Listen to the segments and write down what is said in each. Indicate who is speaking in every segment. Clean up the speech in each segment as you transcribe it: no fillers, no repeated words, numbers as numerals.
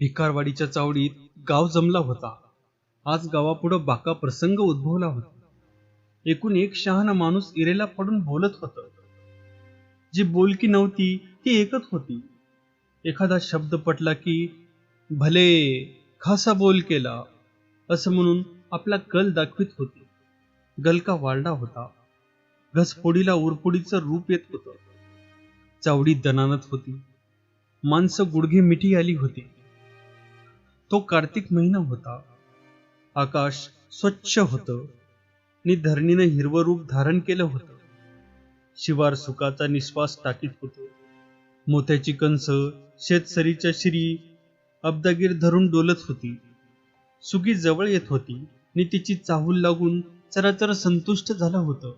Speaker 1: भिकारवाडीच्या चावडीत गाव जमला होता. आज गावापुढं बाका प्रसंग उद्भवला होता. एकूण एक शहाणा माणूस इरेला पडून बोलत होत. जी बोलकी नव्हती ती एकच होती. एखादा शब्द पटला की भले खासा बोल केला असं म्हणून आपला कल दाखवित होती. गलका वाढला होता. घसफोडीला उरफोडीचं रूप येत होतं. चावडी दणानत होती. माणसं गुडघे मिठी आली होती. तो कार्तिक महिना होता. आकाश स्वच्छ होतं नि धरणीनं हिरवं रूप धारण केलं होतं. शिवार सुखाचा निश्वास टाकीत होतं. मोत्याची कंस शेतसरीच्या शिरी अब्दागीर धरून डोलत होती. सुगी जवळ येत होती नि तिची चाहूल लागून चराचर संतुष्ट झालं होतं.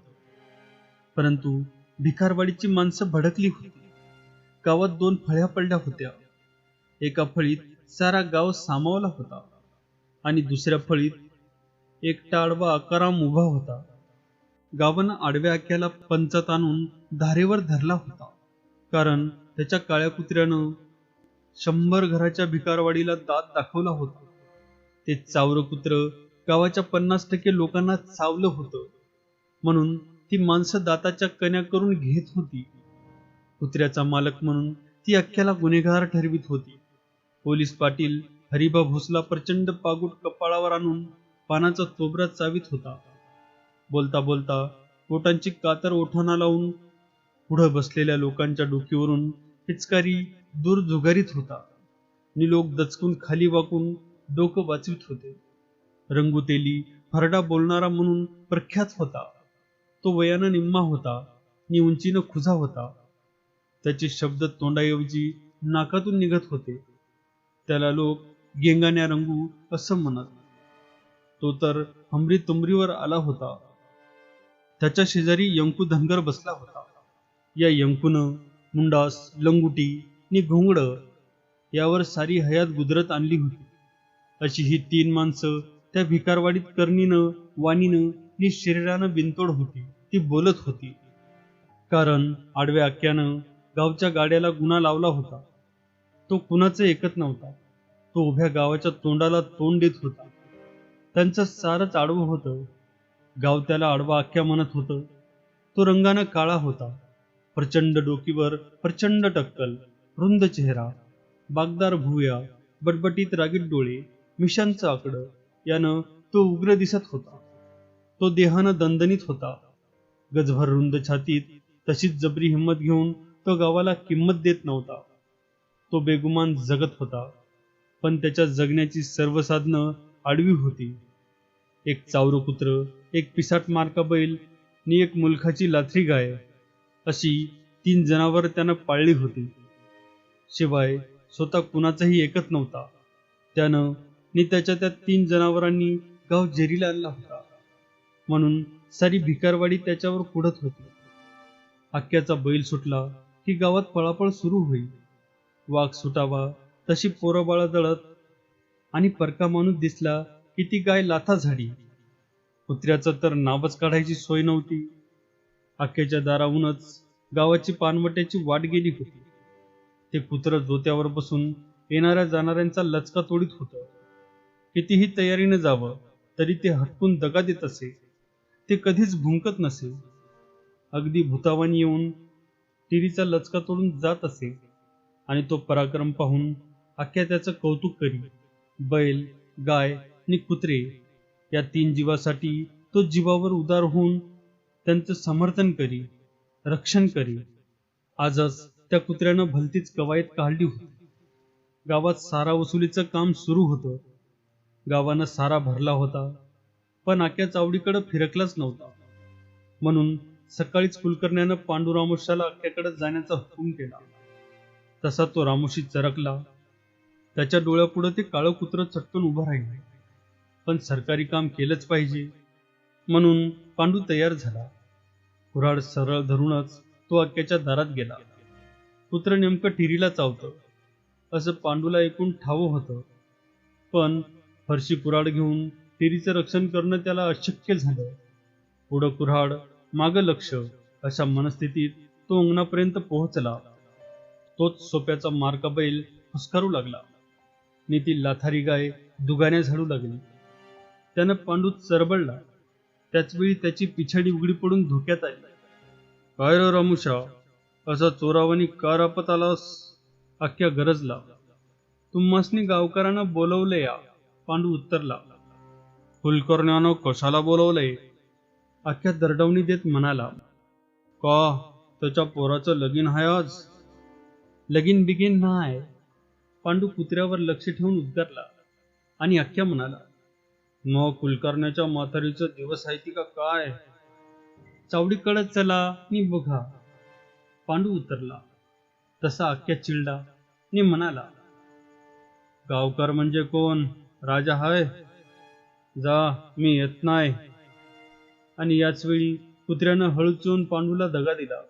Speaker 1: परंतु भिकारवाडीची माणसं भडकली होती. गावात दोन फळ्या पडल्या होत्या. एका फळीत सारा गाव सामावला होता आणि दुसऱ्या फळीत एकटा आडवा आकाराम उभा होता. गावानं आडव्या आक्याला पंचात आणून धारेवर धरला होता. कारण त्याच्या काळ्या कुत्र्यानं 100 घराच्या भिकारवाडीला दात दाखवला होता. ते चावरं कुत्र गावाच्या 50% लोकांना चावलं होतं. म्हणून ती माणसं दाताच्या कण्या करून घेत होती. कुत्र्याचा मालक म्हणून ती अख्ख्याला गुन्हेगार ठरवित होती. पोलीस पाटील हरिबा भोसला प्रचंड पागूट कपाळावर आणून पानाचा तोबरा चावीत होता. बोलता बोलता बोटांची कातर ओठांना लावून पुढं बसलेल्या लोकांच्या डोकीवरून पिचकारी दूर झुगारीत होता. नि लोक दचकून खाली वाकून डोकं वाचवीत होते. रंगुतेली फरडा बोलणारा म्हणून प्रख्यात होता. तो वयानं निम्मा होता नि उंचीनं खुजा होता. त्याचे शब्द तोंडाऐवजी नाकातून निघत होते. त्याला लोक गेंगाण्या रंगू असं म्हणत. तो तर हमरी तुमरीवर आला होता. त्याच्या शेजारी यंकू धनगर बसला होता. या यंकूनं मुंडास, लंगुटी नि घोंगड यावर सारी हयात गुजरत आणली होती. अशी ही 3 माणसं त्या भिकारवाडीत करणीनं, वाणीनं नि शरीरानं बिनतोड होती. ती बोलत होती. कारण आडव्या आक्यानं गावच्या गाड्याला गुन्हा लावला होता. तो कुणाचं ऐकत नव्हता. तो उभ्या गावाच्या तोंडाला तोंड देत होता. त्यांचं सारच आडवं होतं. गाव त्याला आडवा आख्या म्हणत होतं. तो रंगानं काळा होता. प्रचंड डोकीवर प्रचंड टक्कल, रुंद चेहरा, बागदार भुवया, बटबटीत रागीत डोळे, मिशांचं आकडं यानं तो उग्र दिसत होता. तो देहानं दणदणीत होता. गजभर रुंद छातीत तशीच जबरी हिंमत घेऊन तो गावाला किंमत देत नव्हता. तो बेगुमान जगत होता. पण त्याच्या जगण्याची सर्व साधनं आडवी होती. एक चावरं कुत्र, एक पिसाट मारका बैल नि एक मुलखाची लाथरी गाय अशी 3 जनावर त्यानं पाळली होती. शिवाय स्वतः कुणाचाही ऐकत नव्हता. त्यानं नि त्याच्या त्या 3 जनावरांनी गाव जेरीला आणला होता. म्हणून सारी भिकारवाडी त्याच्यावर कुढत होती. आक्याचा बैल सुटला की गावात पळापळ सुरू होईल. वाघ सुटावा तशी पोरं बाळा दळत आणि परका माणूस दिसला की ती गाय लाथा झाडी. कुत्र्याचं तर नावच काढायची सोय नव्हती. आक्याच्या दाराहूनच गावाची पानवट्याची वाट गेली होती. ते कुत्र जोत्यावर बसून येणाऱ्या जाणाऱ्यांचा लचका तोडीत होतं. कितीही तयारीनं जावं तरी ते हटकून दगा देत असे. ते कधीच भुंकत नसे. अगदी भूतावानी येऊन टिरीचा लचका तोडून जात असे आणि तो पराक्रम पाहून आख्या त्याचं कौतुक करी. बैल, गाय नि कुत्रे या 3 जीवासाठी तो जीवावर उदार होऊन त्यांचं समर्थन करी, रक्षण करी. आजच त्या कुत्र्यानं भलतीच कवायत काढली होती. गावात सारा वसुलीचं काम सुरू होतं. गावानं सारा भरला होता. पण आक्या चावडीकडे फिरकलाच नव्हता. म्हणून सकाळीच कुलकर्ण्यानं पांडू रामोशाला आक्याकडे जाण्याचा हुकूम केला. तसा तो रामोशी चरकला. त्याच्या डोळ्यापुढं ते काळं कुत्रं चटकन उभं राहिलं. पण सरकारी काम केलंच पाहिजे म्हणून पांडू तयार झाला. कुऱ्हाड सरळ धरूनच तो आक्याच्या दारात गेला. कुत्र नेमकं टिरीला चावतं असं पांडूला ऐकून ठावं होतं. पण फरशी कुऱ्हाड घेऊन टिरीचं रक्षण करणं त्याला अशक्य झालं. पुढं कुऱ्हाड, मागं लक्ष अशा मनस्थितीत तो अंगणापर्यंत पोहोचला. तोच सोप्याचा मारका बैल फुसकारू लागला. नि ती लाथारी गाय दुगाण्या झाडू लागली. त्यानं पांडू चरबळला. त्याचवेळी त्याची पिछाडी उघडी पडून धोक्यात आली. काय रे रामुशा, असा चोरावानी का रापत आलास? अख्ख्या गरजला. तुम्हासनी गावकऱ्यांना बोलवले या, पांडू उत्तरला. कुलकर्ण्यानं कशाला बोलवलंय? अख्ख्या दरडावणी देत म्हणाला. का त्याच्या पोराचं लगीन आहे आज? लगीन बिगीन नाही. पांडू कुत्र्यावर लक्ष ठेवून उद्गारला आणि अख्ख्या म्हणाला. मग कुलकर्ण्याच्या म्हातारीचं दिवस आहे ती का काय? चावडीकडे चला नि बघा, पांडू उतरला. तसा अख्ख्या चिडला नि म्हणाला. गावकर म्हणजे कोण? राजा हाय? जा, मी येत नाही. आणि याच वेळी कुत्र्यानं हळूच पांडूला दगा दिला.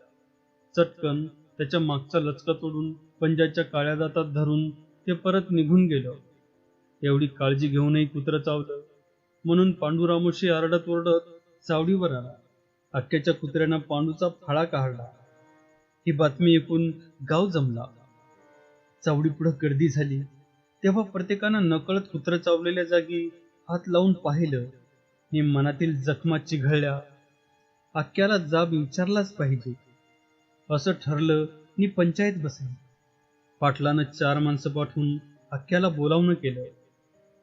Speaker 1: चटकन त्याच्या मागचा लचका तोडून पंजाच्या काळ्या दातात धरून ते परत निघून गेलं. एवढी काळजी घेऊनही कुत्रं चावलं म्हणून पांडू रामोशी आरडत ओरडत चावडीवर आला. अख्ख्याच्या कुत्र्यानं पांडूचा फाळा काढला. ही बातमी ऐकून गाव जमला. चावडी पुढे गर्दी झाली. तेव्हा प्रत्येकानं नकळत कुत्रं चावलेल्या जागी हात लावून पाहिलं नि मनातील जखमा चिघळल्या. अख्ख्याला जाब विचारलाच पाहिजे असं ठरलं नि पंचायत बसली. पाटलानं 4 माणसं पाठवून अख्ख्याला बोलावणं केलं.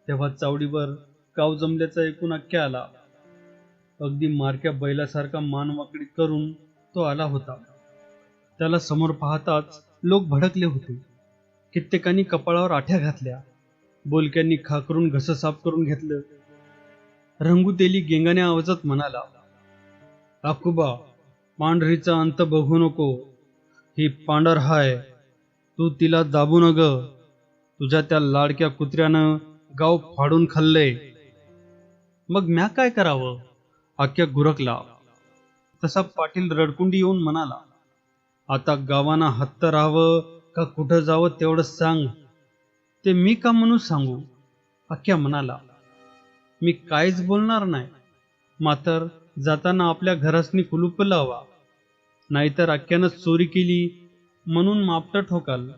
Speaker 1: तेव्हा चावडीवर गाव जमल्याचं ऐकून अख्ख्या आला. अगदी मारक्या बैलासारखा मान वाकडी करून तो आला होता. त्याला समोर पाहताच लोक भडकले होते. कित्येकांनी कपाळावर आठ्या घातल्या. बोलक्यांनी खाकरून घसं साफ करून घेतलं. रंगूतेली गेंगाण्या आवाजात म्हणाला. आकुबा, पांढरीचा अंत बघू नको. ही पांढर हाय, तू तिला दाबू नग. तुझ्या त्या लाडक्या कुत्र्यानं गाव फाडून खाल्लंय. मग म्या काय करावं? अख्ख्या गुरकला. तसा पाटील रडकुंडी येऊन म्हणाला. आता गावाना हत्त राहावं का कुठं जावं तेवढं सांग. ते मी का म्हणून सांगू? अख्ख्या म्हणाला. मी काहीच बोलणार नाही. मात्र जाताना आपल्या घरासनी कुलूप लावा, नाहीतर अख्ख्यानं चोरी केली म्हणून मापटा ठोकाल.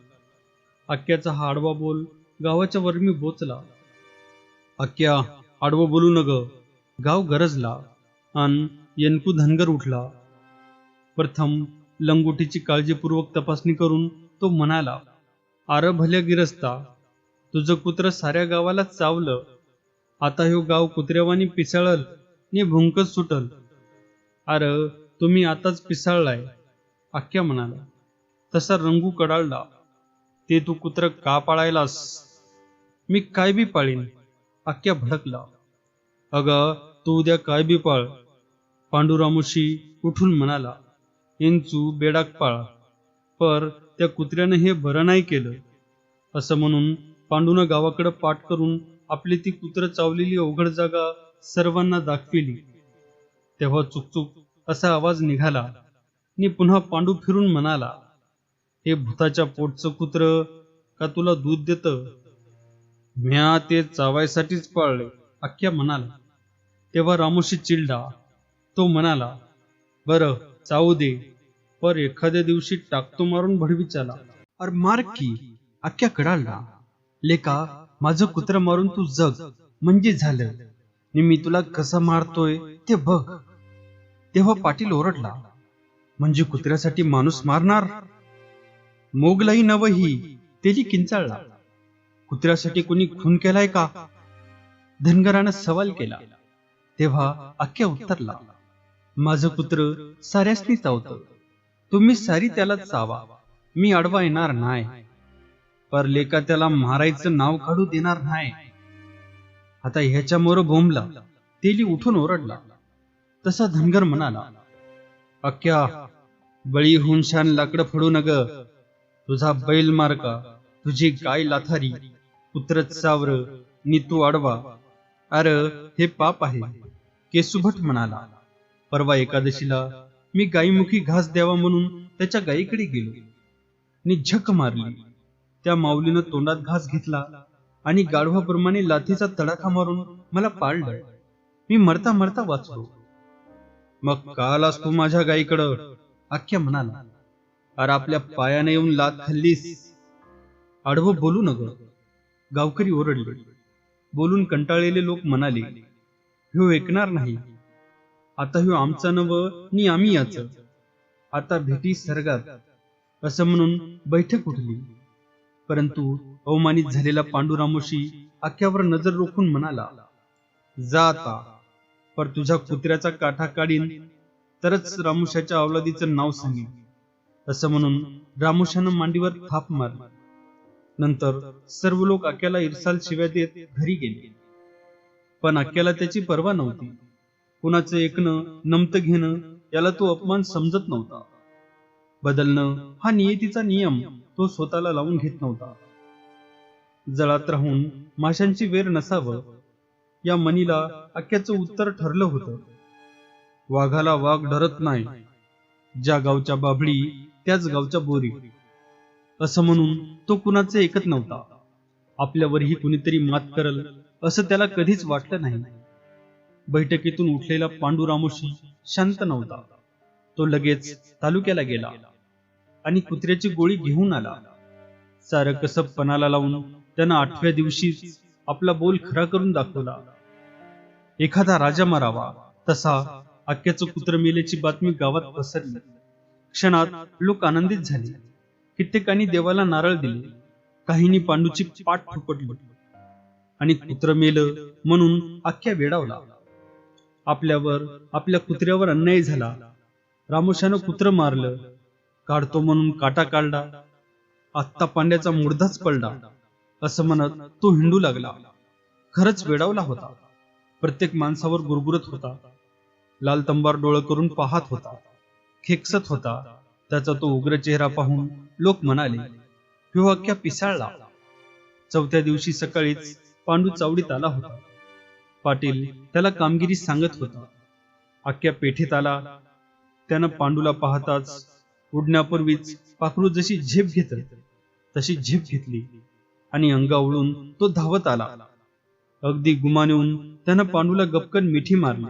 Speaker 1: अख्ख्याचा हा आडवा बोल गावाच्या वरमी बोचला. अख्ख्या, आडवं बोलू नग. गाव गरजला अन येनकू धनगर उठला. प्रथम लंगोटीची काळजीपूर्वक तपासणी करून तो म्हणाला. आर भल्या गिरस्ता, तुझं कुत्र साऱ्या गावाला चावलं. आता ह्यो गाव कुत्र्यावानी पिसाळल नि भुंकच सुटल. अर तुम्ही आताच पिसाळलाय, अख्ख्या म्हणाला. तसा रंगू कडाळला. ते तू कुत्र का पाळायलास? मी काय बी पाळीन, अख्ख्या भडकला. अग तू उद्या काय बी पाळ, पांडुरामुशी उठून म्हणाला. इंचू बेडाक पाळ, पर त्या कुत्र्यानं हे बरं नाही केलं. असं म्हणून पांडूनं गावाकडे पाठ करून आपली ती कुत्र चावलेली अवघड जागा सर्वांना दाखविली. तेव्हा चुकचुक असा आवाज निघाला नि पुन्हा पांडू फिरून म्हणाला. हे भूताच्या पोटचं कुत्र का तुला दूध देतं? म्या ते चावायसाठीच पाळले, अख्ख्या म्हणाला. तेव्हा रामोशी चिडला. तो म्हणाला. बरं चावू दे, पर एखाद्या दिवशी टाकतो मारून भडवीच्याला. अरे मार की, अख्ख्या कडाळला. लेका, माझं कुत्र मारून तू जग म्हणजे झालं, नि मी तुला कसं मारतोय ते बघ. तेव्हा पाटील ओरडला. म्हणजे कुत्र्यासाठी माणूस मारणार? मोगलाई नवही, तेली किंचाळला. कुत्र्यासाठी कोणी खून केलाय का? धनगरानं सवाल केला. तेव्हा अख्ख्या उत्तरला. माझं कुत्र साऱ्यासनी चावतं. तुम्ही सारी त्याला चावा, मी अडवा येणार नाही. पर लेका त्याला मारायचं नाव काढू देणार नाही. आता ह्याच्या मोर बोंबला. तेली उठून ओरडला. तसा धनगर म्हणाला. अख्ख्या, बळी होऊन शान लाकडं फोडू नग. तुझा बैल मारका, तुझी गाय लाथारी, कुत्र चावर नि तू आडवा. अरे हे पाप आहे. केसुभट म्हणाला. परवा एकादशीला मी गाईमुखी घास द्यावा म्हणून त्याच्या गायीकडे गेलो नि झक मारली. त्या माऊलीनं तोंडात घास घेतला आणि गाढवाप्रमाणे लाथीचा तडाखा मारून मला पाळलं. मी मरता मरता वाचलो. मग का आलास तू माझ्या गायीकडं? अख्ख्या म्हणाला. अरे आपल्या पायाने येऊन लात खाल्लीस. आडवं बोलू नग. गावकरी ओरडले. बोलून कंटाळलेले लोक म्हणाले, ह्यो ऐकणार नाही. आता ह्यो आमचा नव नि आम्ही याच. आता भेटी सरगात. असं म्हणून बैठक उठली. परंतु अवमानित झालेला पांडू रामोशी आख्यावर नजर रोखून म्हणाला, जा आता, पर तुझ्या कुत्र्याचा काठा काढीन तरच रामुशाच्या अवलादीचं नाव सांगेन. असं म्हणून रामुशानं मांडीवर थाप मारली. नंतर सर्व लोक आक्याला इरसाल शिव्या देत घरी गेले. पण आक्याला त्याची पर्वा नव्हती. कुणाचं ऐकणं, नमतं घेणं याला तो अपमान समजत नव्हता. बदलणं हा नियतीचा नियम तो स्वतःला लावून घेत नव्हता. जळात राहून माशांची वेर नसावं या मनीला आक्याचं उत्तर ठरलं होतं. वाघाला वाघ डरत नाही, ज्या गावच्या बाभळी त्याच गावच्या बोरी. असं म्हणून तो कुणाचे ऐकत नव्हता. आपल्यावरही कुणीतरी मात करल असं त्याला कधीच वाटलं नाही. बैठकीतून उठलेला पांडू रामोशी शांत नव्हता. तो लगेच तालुक्याला गेला आणि कुत्र्याची गोळी घेऊन आला. सारं कसब पणाला लावून त्यानं 8व्या दिवशी आपला बोल खरा करून दाखवला. एखादा राजा मारावा तसा आक्याचं कुत्र मेल्याची बातमी गावात पसरली. क्षणात लोक आनंदित झाले. कित्येकांनी देवाला नारळ दिले, काहींनी पांडूची पाठ थोपटली आणि कुत्र मेलं म्हणून आख्या वेडावला. आपल्यावर, आपल्या कुत्र्यावर अन्याय झाला. रामोशानं कुत्र मारलं, काढतो म्हणून काटा काढला, आत्ता पांड्याचा मुर्दाच पडला असं म्हणत तो हिंडू लागला. खरंच वेडावला होता. प्रत्येक माणसावर गुरगुरत होता. लाल तंबार डोळं करून पाहत होता. खेकसत होता. त्याचा तो उग्र चेहरा पाहून लोक म्हणाले, ह्यो अख्ख्या पिसाळला. 4थ्या दिवशी सकाळीच पांडू चावडीत आला होता. पाटील त्याला कामगिरी सांगत होता. अख्ख्या पेठेत आला. त्यानं पांडूला पाहताच उडण्यापूर्वीच पाखरू जशी झेप घेत तशी झेप घेतली आणि अंगावळून तो धावत आला. अगदी गुमान येऊन त्यानं पांडूला गपकन मिठी मारली.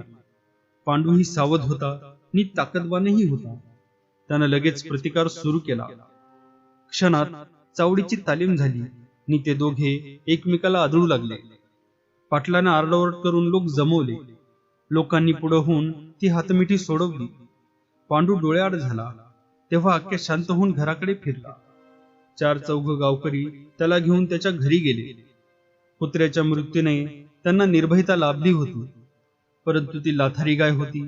Speaker 1: पांडूही सावध होता आणि ताकदवानही होता. त्यानं लगेच प्रतिकार सुरू केला. क्षणात चावडीची तालीम झाली आणि ते दोघे एकमेकाला आदळू लागले. पाटलानं आरडाओरड करून लोक जमवले. लोकांनी पुढे होऊन ती हातमिठी सोडवली. पांडू डोळ्याआड झाला तेव्हा अख्ख्या शांत होऊन घराकडे फिरला. 4-4 गावकरी त्याला घेऊन त्याच्या घरी गेले. कुत्र्याच्या मृत्यूने त्यांना निर्भयता लाभली होती, परंतु ती लाथारी गाय होती.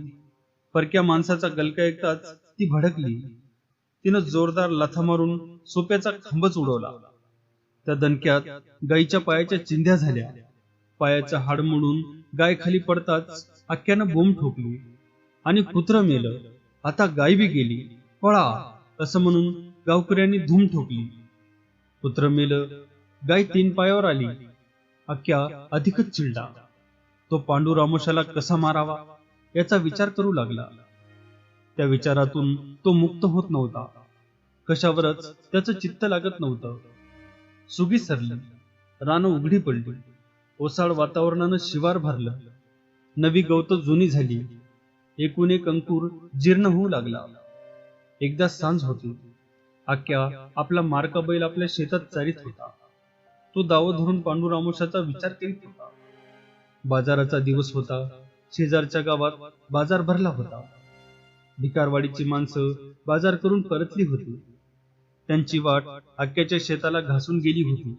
Speaker 1: परक्या माणसाचा गलका ऐकताच ती भडकली. तिनं जोरदार लाथा मारून सोप्याचा खांबच उडवला. त्या दणक्यात गायीच्या पायाच्या चिंध्या झाल्या. पायाचं हाड मोडून गाय खाली पडताच अख्ख्यानं बोंब ठोकली आणि कुत्रं मेलं. आता गाय बी गेली, पळा असं म्हणून गावकऱ्यांनी धूम ठोकली. कुत्रं मेलं, गाय 3 पायावर आली. अख्ख्या अधिकच चिडला. तो पांडू रामोशाला कसा मारावा याचा विचार करू लागला. त्या विचारातून तो मुक्त होत नव्हता. कशावरच त्याचं चित्त लागत नव्हतं. सुगी सरली. रानं उघडी पडली. ओसाड वातावरणानं शिवार भरलं. नवी गवत जुनी झाली. एकूण एक अंकुर जीर्ण होऊ लागला. एकदा सांज होती. आक्या आपला मारका बैल आपल्या शेतात चारीत होता. तो दाव धरून पांडू रामोशाचा विचार करीत होता. बाजाराचा दिवस होता. शेजारच्या गावात बाजार भरला होता. भिकारवाडीची माणसं बाजार करून परतली होती. त्यांची वाट आक्याच्या शेताला घासून गेली होती.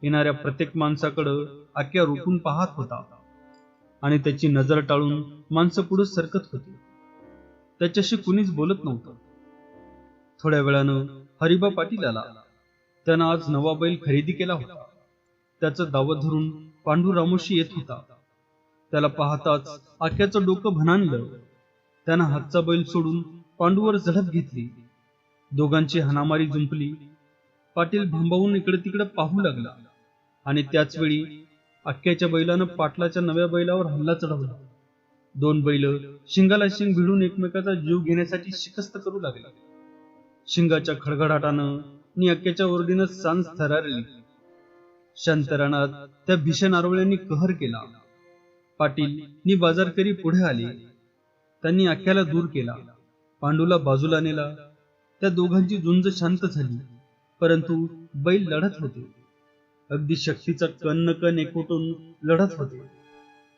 Speaker 1: येणाऱ्या प्रत्येक माणसाकडं आक्या रोखून पाहत होता आणि त्याची नजर टाळून माणसं पुढे सरकत होती. त्याच्याशी कुणीच बोलत नव्हतं. थोड्या वेळानं हरिबा पाटील आला. त्यानं आज नवा बैल खरेदी केला होता. त्याचं दावत धरून पांडू रामोशी येत होता. त्याला पाहताच आक्याचं डोकं भणाणलं. त्यानं हातचा बैल सोडून पांडूवर झडप घेतली. दोघांची हाणामारी जुंपली. पाटील भांबावून इकडे तिकडे पाहू लागला आणि त्याच वेळी आक्याच्या बैलानं पाटलाच्या नव्या बैलावर हल्ला चढवला. 2 बैल शिंगाला शिंग भिडून एकमेकाचा जीव घेण्यासाठी शिकस्त करू लागले. शिंगाच्या खडखडाटानं आणि अक्क्याच्या ओरडीनं सांज थरारली. शांतरानात त्या भीषण आरोळ्यांनी कहर केला. पाटील नि बाजारकरी पुढे आले. त्यांनी अक्क्याला दूर केला. पांडूला बाजूला नेला. त्या दोघांची झुंज शांत झाली, परंतु बैल लढत होते. अगदी शक्तीचा कण न कण एकवटून लढत होते.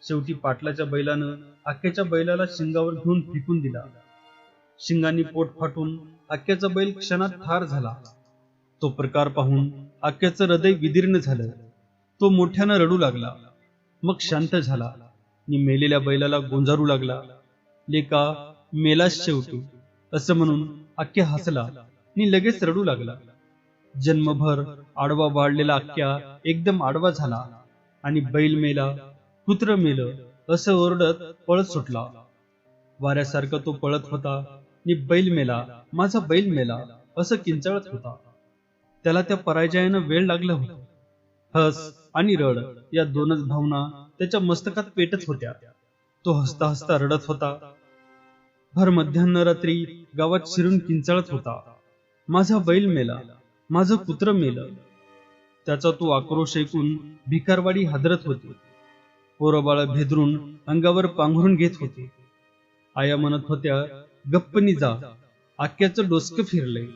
Speaker 1: शेवटी पाटलाच्या बैलानं आक्याच्या बैलाला शिंगावर घेऊन फेकून दिला. शिंगांनी पोट फाटून आक्याचा बैल क्षणात ठार झाला. तो प्रकार पाहून आक्याचं हृदय विदीर्ण झालं. तो मोठ्यानं रडू लागला. मग शांत झाला आणि मेलेल्या बैलाला गोंजारू लागला. लेका, मेलास शेवटी, असं म्हणून आक्या हसला आणि लगेच रडू लागला. जन्मभर आडवा वाढलेला आक्या एकदम आडवा झाला आणि बैल मेला, कुत्र मेलं असं ओरडत पळत सुटला. वाऱ्यासारखा तो पळत होता आणि बैल मेला, माझा बैल मेला असं किंचाळत होता. त्याला त्या पराजयानं वेळ लागलं होतं. हस आणि रड या दोनच भावना त्याच्या मस्तकात पेटत होत्या. तो हसता हसता रडत होता. भर मध्यान्ह रात्री गावात शिरून किंचाळत होता, माझा बैल मेला, माझं कुत्र मेलं. त्याचा तो आक्रोश ऐकून भिकारवाडी हादरत होती. पोरबाळ भेदरून अंगावर पांघरून घेत होते. आया म्हणत होत्या, गप्पनी जा, आक्याचं डोसकं फिरलंय.